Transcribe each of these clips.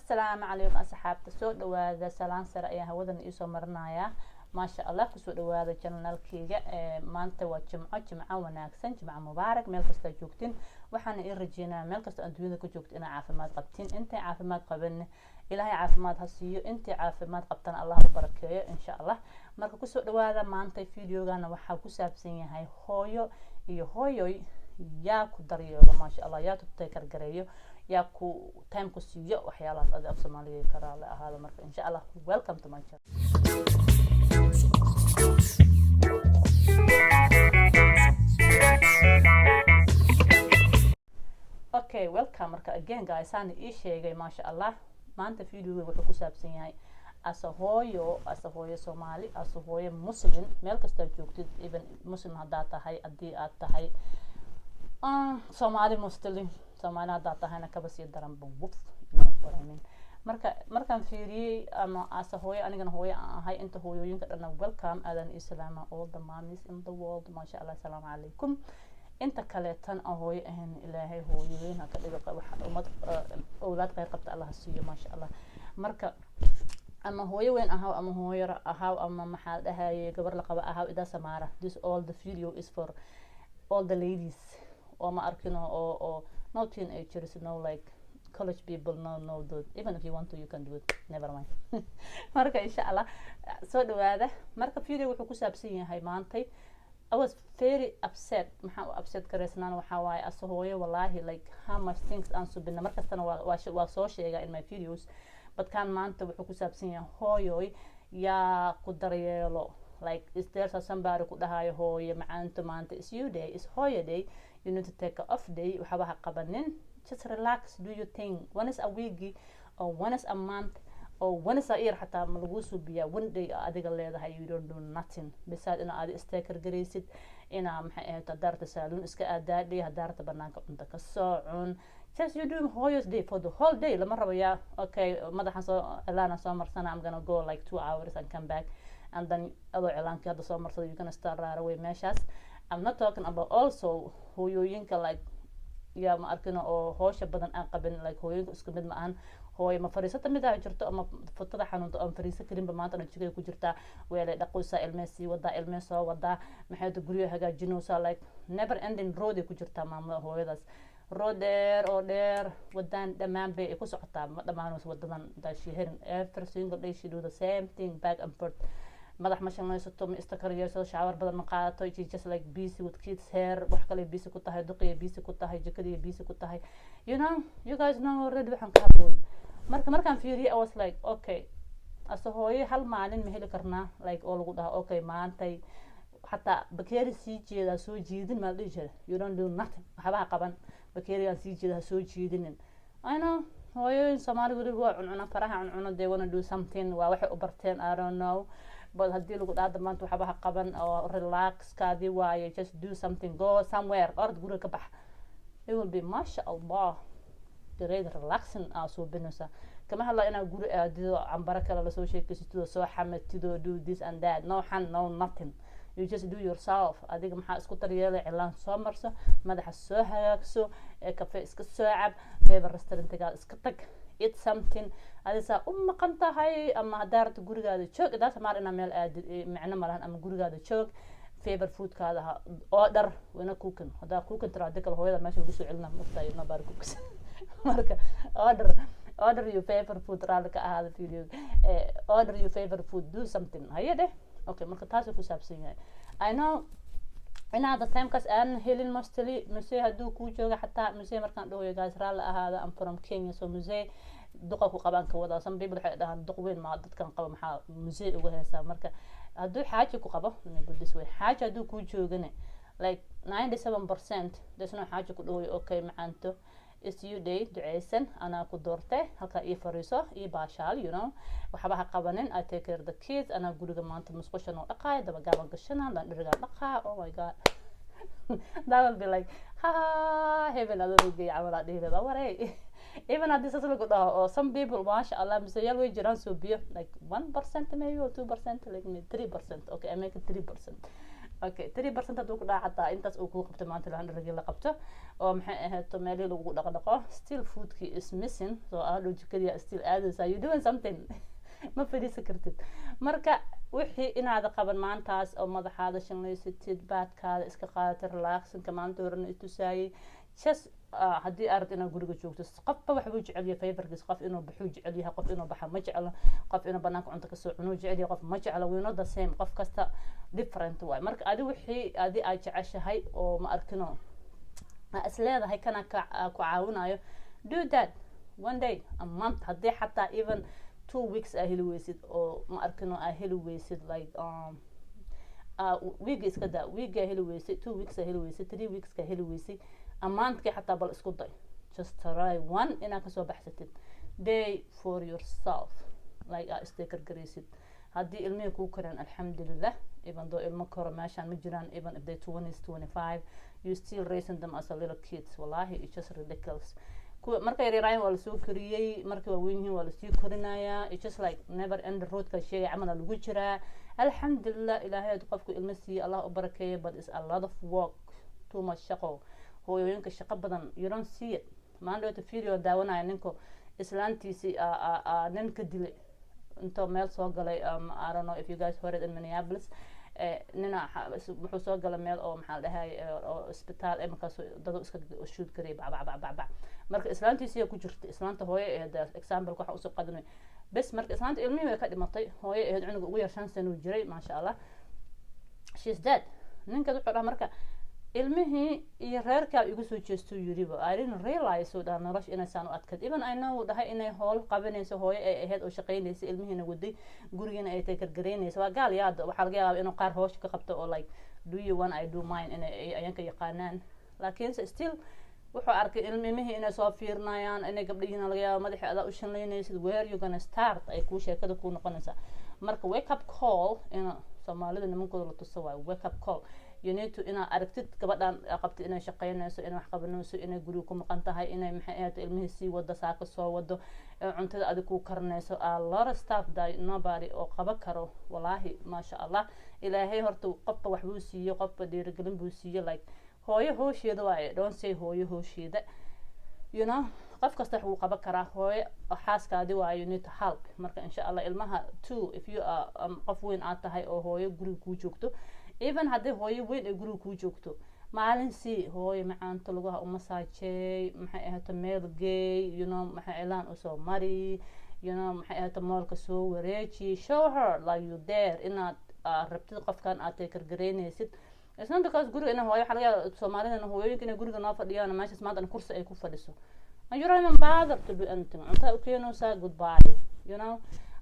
السلام عليكم أصحابتي سو دواada salaan sare ayaan hawadan iisoo marinayaa maasha Allah kusoo dhawaada channelkayga maanta waa jimco wanaagsan jimco mubaarak meel kasta joogtiin waxaan i rajeynayaa meel kasta adduunyada ku joogto inaa caafimaad qabtiin intay caafimaad qaban ilaahay caafimaad ha siiyo intay caafimaad qabtana Allah u barakeeyo insha Allah marka kusoo dhawaada maanta videogana waxa ku saabsan yahay hooyo iyo hooyoy yaa ku daryeelo maasha Allah yaa tutay kargareeyo yaa ku time ku siiyo waxyaalahaas aad af Soomaaliga ka raali ahaado marka insha Allah welcome to my channel. Okay, welcome marka again guys aan ii sheegay maasha Allah maanta videoga wuxuu ku saabsan yahay asahooyo Soomaali asahooyo Muslim meel kasta joogtid even Muslim hadaa tahay hadii aad tahay Somali Muslim Soomaali hadaa tahayna kaba sii daran buu markaan fiiriyay ama asahooyo anigana hooyo aan ahay inta hooyooyinka dhan welcome aadan islaama all the mommies in the world maasha Allah salaamu alaykum inta kale tan hooyo ahaan ilaahay hooyooyin ka dhigo waxa umad awlaad qayb qabta Allah siiyo maasha Allah marka ama hooyo weyn ahaw ama hooyo ahaw ama maxaa dhahaye gabar la qaba ahaw ida Samaara this all the video is for all the ladies or ma arkino or no teenagers no like college people no do even if you want to you can do it never mind marka insha Allah soo dhawaada marka video wuxuu ku saabsan yahay maantay I was very upset maxaa upset gareysnaan waxa waaye asahooyo wallahi like how much things aan subina markastana waa soo sheega in my videos but kan maanta wuxuu ku saabsan yahay hooyoy yaa ku daryeelo like is there somebody ku dhahayo hooyo maanta maanta is you day is hooyo day you need to take a off day waxba ha qabanin just relax do your thing one is a week or one is a month or one is a year hatta ma lagu subiya one day adiga leedahay you don't do nothing besides in aad isteekar gareysid ina maxay ahayd daarta saloon iska aadaadhay daarta banaanka cunta ka soocun just you do hooyo's day for the whole day lama rabaya okay madaxan soo ilaana soo marsana I'm gonna go like 2 hours and come back and then adoo cilaanka hada soo marsada you gonna start right away meeshaas I'm not talking about also hooyooyinka like ya ma arkino oo hoosha badan aan qabin like hooyooyinka isku mid ma ahan hooyo ma fariisata mid ay jirto ama futada xanuunta aan fariisa karin ba maanta jigay ku jirta weelay dhaqoysa ilmeesi wada ilme soo wada maxay guriga hagaajinaysa like never ending road ku jirta maamada hooyadaas roader oo dheer wadan dhamaan bay ku socotaa ma dhamaanayso wadadan daashiherin every single day she do the same thing back and forth madax ma shanaysato ma istakariyeso shower badan ma qaadato she just like busy with kids hair wax kale busy ku tahay duqiye busy ku tahay jikadiye busy ku tahay you know you guys know already waxaan ka hadlay markaan fiiriyay I was like okay asahooyo hal maalin ma heli karnaa like oo lagu dhaha okay maantay hatta bakeeri sii jeeda soo jeedin ma dhijay you don't do nothing waxba qaban bakeeriga sii jeeda soo jeedinin I know hooyooyin Soomaali waliba waa cununa faraha cununa they want to do something waa waxay u barteen I don't know but hadii lagu dhaado maanta waxba qaban oo relax kaadi waaye just do something go somewhere or guriga ka bax it will be masha Allah the relaxing soo binaysa kama hadla ina guri aadido ambara kala la soo sheekaysto soo xamatido do this and that no nothing you just do yourself adiga maxaa isku daryeelay cilaan soo marso madaxa soo hagaagso cafe iska soo cab favorite restaurant-ga iska tag eat something adisa maqan tahay ama daarta gurigaada joog idaas maar ina meel aad macna malahan ama gurigaada joog favorite food kaada order wana cooking hada cooking tiraada kala hooyada meesha ugu soo celina mustay ma bar cooks marka order your favorite food raalka ahaada video order your favorite food do something hayade okay marka taas ku saabsan yahay I know ina the time kas aan helin mostly musee haduu ku jooga xataa musee markaan dhahoyo guys raal ahaada I'm from Kenya so musee duqa ku qaban ka wada some people waxay dhahaan duq weyn ma dadkan qaba maxaa musee ugu heesaa marka haduu xaaji ku qabo gudis way xaaji haduu ku joogane like 97% there's no xaaji ku dhahoyo okay macaanto is you day duceysan ana ku doortay halka ii fariiso ii baashaal you know waxba ha qabanin I take care of the kids ana guriga maanta musqusha noo dhaqay daba gaaban gashana dhan dhiriga dhaqaa oh my god that will be like ha heaven adoo gay amala dhigada waray even at this lagu dhaho or some people masha Allah misayal way jiraan soo biyo like 1% maybe or 2% like 3% okay I make it 3% okay 3% haduu ku dhaca intaas uu ku qabto maanta la ragi la qabto oo maxay ahaato meel lagu dhaqdhaqo still foodki is missing so aad jikadiya still aadaysa you doing something ma fadhiisan kartid marka wixii inaad qaban maantaas oo madaxaada shanlaysatid baadkaada iska qaadato relaxinka maanta horena itusaayay just haddii aad inaad guriga joogto qofba waxa uu jecel yahay favorkiis qof inuu baxuu jecel yahay qof inuu baxa ma jeclo qof inuu banaanka cunto ka soo cuno jecel yahay qof ma jeclo we not the same qof kasta different way marka adi wixii adi aad jeceshahay oo ma arkino isleedahay kana ku caawinayo do that one day a month haddii xataa even 2 weeks heli weysid oo ma arkino heli weysid like week iska daa week heli weysid 2 weeks heli weysid 3 weeks heli weysid a month xataa bal isku day just try one inaad kasoo baxsatid day for yourself like sticker gareysid haddii ilmihii kuu koreen alxamdulillah even though ilmo koro meeshaan ma jiraan even if they 20s 25 you still raising them as a little kids wallahi it's just ridiculous marka yaryaraan waa lasoo koriyey marka waa weyn yihiin waa lasii korinayaa it's just like never end roadka sheegay camal lagu jiraa alxamdulillah ilaahay qofku ilmo siiye allah u barakeeyo but it's a lot of work too much shaqo hooyooyinka shaqo badan you don't see it maanta video daawanaya ninka islaantiisi ninka dilay inta meel soo galay I don't know if you guys heard it in Minneapolis nina wuxuu soo galay meel oo maxaa dhahay oo isbitaal markaas dad iska shoot garay bacbacbacbac marka islaantiisi ku jirtay islaanta hooyo ee example waxa uu soo qadanay bas marka islaanta ilmihii way ka dhimatay hooyo ee cunuga ugu yar 5 sano jiray ma sha Allah she's dead ninka wuxuu dhahay marka ilmihii iyo reerka igu soo jeesto yiriba I didn't realize oo dhan nolosh inay saan u adkad even I know dhahay inay hool qabanayso hooyo ay ahayd oo shaqeynaysa ilmihiina waday gurigeena ay taykar gareynayso waa gaal yaad waxa laga yaabaa inuu qaar hoosh ka qabto oo like do you want I do mine inay ayanka yaqaanaan laakiin still wuxuu arkay ilmihii inay soo fiirnayaan inay gabdhihiina laga yaabo madaxii adaa u shanleynaysid where you gonna start ay ku sheekada ku noqonaysa marka wake up call in Soomaalida nimankooda la tuso waa wake up call you need to ina aragtid gabadhan qabtid inay shaqeynayso inay wax qabanayso inay guriga ku maqan tahay inay maxay ahayd ilmihii sii wada saaka soo wado cuntada aad ku karnayso a lot of stuff that nobody oo qaba karo wallahi ma sha Allah ilaahay horta qofba wax buu siiyo qofba dhiirigelin buu siiyo like hooyo hoosheeda waaye don't say hooyo hoosheeda you know qof kasta wuxuu qaba karaa hooyo xaaskaadi waaye you need to help marka insha Allah ilmaha too if you are qof weyn aad tahay oo hooyo guriga ku joogto even haddii hooyo weyn ay guriga ku joogto maalin si hooyo macaanta lugaha uma saajay maxay ahayd meel gay you know maxay ilaan u soo mari you know maxay ahayd moolka soo wareeji show her like you there inaad rabtid qofkan aad ay kargareynaysid it's not because guriga ina hooyo xalaya Soomaalida hooyooyinka inay guriga noo fadhiyaan meeshaas maanta kursi ay ku fadhiso and you don't even bother to do anything anta u keeno saa goodbye you know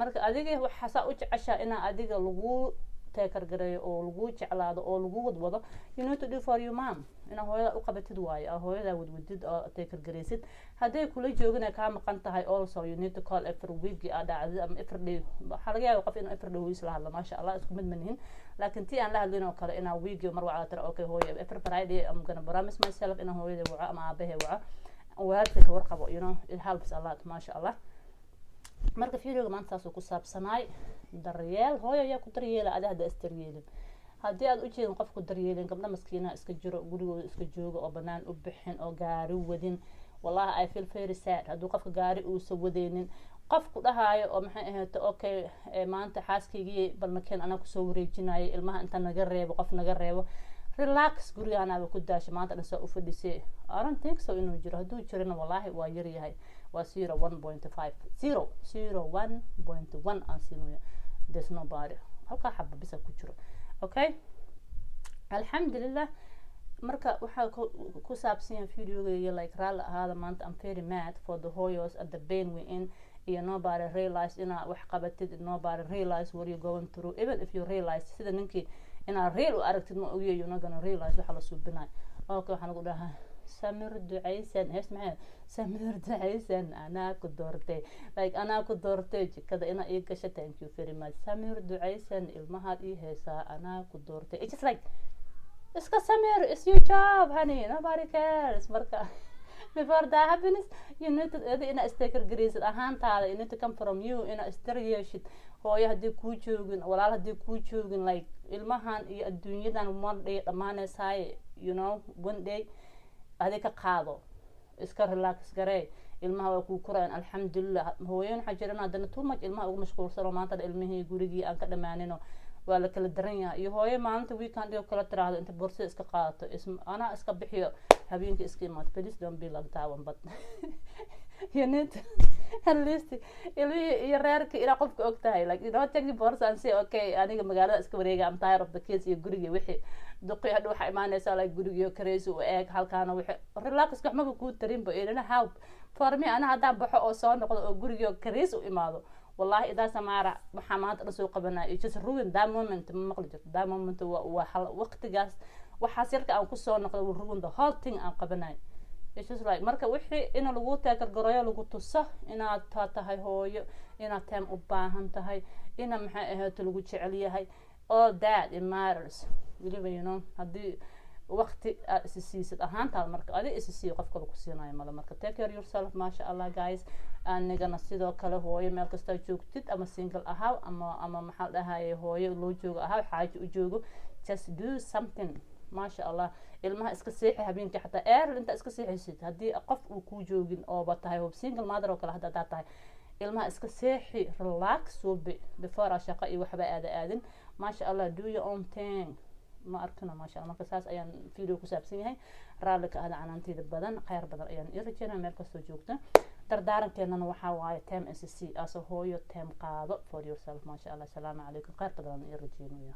marka adiga waxa saa u jeceshaa ina adiga lagu teekargareeyo oo lagu jeclaado oo lagu wadwado you need to do for your mom ina hooyada u qabatid waayo hooyada wadwadid oo teekargareysid haday kula joogana ka maqan tahay also you need to call every week dhacdo ama every day waxa laga yaabaa qof inuu every day isla hadlo ma sha Allah isku mid manihin laakiin tii aan la hadlin oo kale ina week mar wacda tara okay hooyo every Friday I'm going to promise myself ina hooyada waco ama aabahay waco waalidka warqabo you know it helps a lot ma sha Allah marka fiiriga maanta taas ku saabsanaay daryeel hooyo ayaa ku daryeela adahda istaryeelin haddii aad u jeedin qofku daryeelin gabdha maskiina iska jiro gurigooda iska jooga oo banaan u bixin oo gaari wadin wallahi I feel very sad hadduu qofka gaari uu soo wadeenin qofku dhahaayo oo maxay ahayd okay maanta xaaskaygii bal makeen ana ku soo wareejinayay ilmaha inta naga reebo qof naga reebo relax gurigaana ku daashay maanta dhan soo u fadhisay I don't think so inuu jiro hadduu jirina wallahi waa yar yahay waa 0.1.5 0.1 aan siinayo there's nobody halka xabba bisa ku jiro okay alxamdulillah marka waxa ku saabsan videoga like raal ahaada maanta I'm very mad for the hoyos at the pain we in you nobody realize ina wax qabatid nobody realize what you're going through even if you realize sida ninkii ina real u aragtid ma ogiyo you're not gonna realize waxa la suubinay okay waxaan ugu dhahaa samir ducaysan ismaa samir ducaysan ana ku doortay like ana ku doortay jikada ina ii gashay thank you very much samir ducaysan ilmaha ii heesa ana ku doortay it's just like iska samir it's your job honey nobody cares marka before that happiness you need to ina isteker garisid ahaantaada you need to come from you ina istaryeeshid hooyo haddii kuu joogin walaal haddii kuu joogin like ilmahan iyo adduunyadan one day dhamaanaysaay you know one day adi ka qaado iska relax garee ilmaha waa kuu korayaan alxamdulillah hooyooyin waxaa jiraan haddana too much ilmaha ugu mashquulsano maanta ilmihii gurigii aan ka dhammaanino waa la kala daran yahay iyo hooyo maalinta weekend iyo kala tiraahdo inta borsada iska qaadato anaa iska bixiyo habeenkii iska imaad please don't be like that one but you need to at least ilmihii iyo reerkii inaa qofka og tahay like you don't take the borsa and say okay aniga magaalada iska wareega I'm tired of the kids iyo gurigii wixii duqii hadhow waxaa imaanaysaa like gurigiyo kareysi u eeg halkaana wixii relax waxmaba kuu tarinba inana help for me ana haddaan baxo oo soo noqdo oo gurigiyo kareysi u imaado والله إذا سمارة محمد رسول قبلنا يجلس روين that moment ما مقلج that moment وقت جاس وحاسيرك أو كسر نقل وروين the whole thing أو قبلنا it's just like مركب وحي إن الوقت تاكل قرايا الوقت تصح إن تهاي هوي إن تام أباهم تهاي إن محا تلوقت عليها هاي all that it matters you know هدي وقت أساسي أهانتها مركب هذه أساسية قف كل كسينا يا ملا مركب take care yourself ما شاء الله guys أنا نصيده كله هوي مالك استوجبت أما single أهاو أما محل هاي هوي لو جوج أهاو حاجة وجوجو just do something ما شاء الله المها إسكسيحي هبينك حتى أنت إسكسيحي سيد هدي قف وكوجوجين أو بتاعي هو single ما أدري وكله هذا تاعي المها إسكسيحي relax وب before شقائي وحبا آدن ما شاء الله do your own thing ما أركنا ما شاء الله مركز أساس أيان فيديو كسابسين هاي رالك هذا عن أنتي بدن خير بدن أيان إرجعنا مركز توجوكنا دردارن كنا نوحاواي تام SSC أسو هويو تام قاضي for yourself ما شاء الله السلام عليكم خير بدن إرجعنا